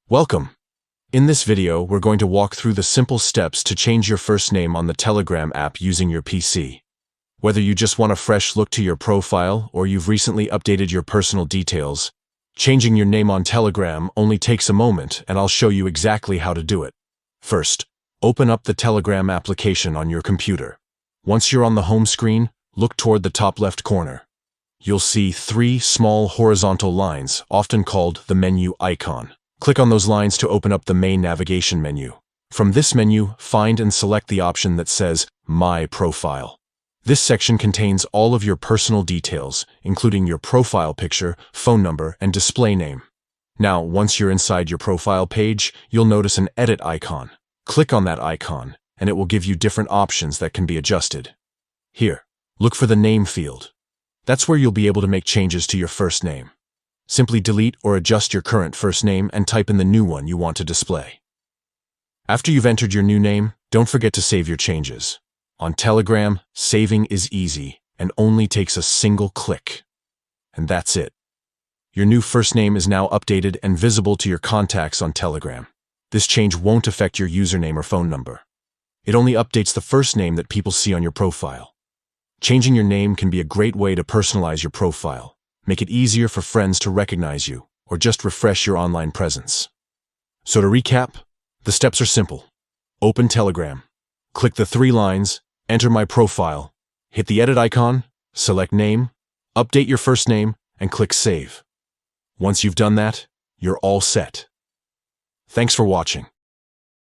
Welcome! In this video, we're going to walk through the simple steps to change your first name on the Telegram app using your PC. Whether you just want a fresh look to your profile or you've recently updated your personal details, changing your name on Telegram only takes a moment, and I'll show you exactly how to do it. First, open up the Telegram application on your computer. Once you're on the home screen, look toward the top left corner. You'll see 3 small horizontal lines, often called the menu icon. Click on those lines to open up the main navigation menu. From this menu, find and select the option that says My Profile. This section contains all of your personal details, including your profile picture, phone number, and display name. Now, once you're inside your profile page, you'll notice an edit icon. Click on that icon, and it will give you different options that can be adjusted. Here, look for the name field. That's where you'll be able to make changes to your first name. Simply delete or adjust your current first name and type in the new one you want to display. After you've entered your new name, don't forget to save your changes. On Telegram, saving is easy and only takes a single click. And that's it. Your new first name is now updated and visible to your contacts on Telegram. This change won't affect your username or phone number. It only updates the first name that people see on your profile. Changing your name can be a great way to personalize your profile, make it easier for friends to recognize you, or just refresh your online presence. So to recap, the steps are simple. Open Telegram, click the 3 lines, enter My Profile, hit the edit icon, select name, update your first name, and click Save. Once you've done that, you're all set. Thanks for watching.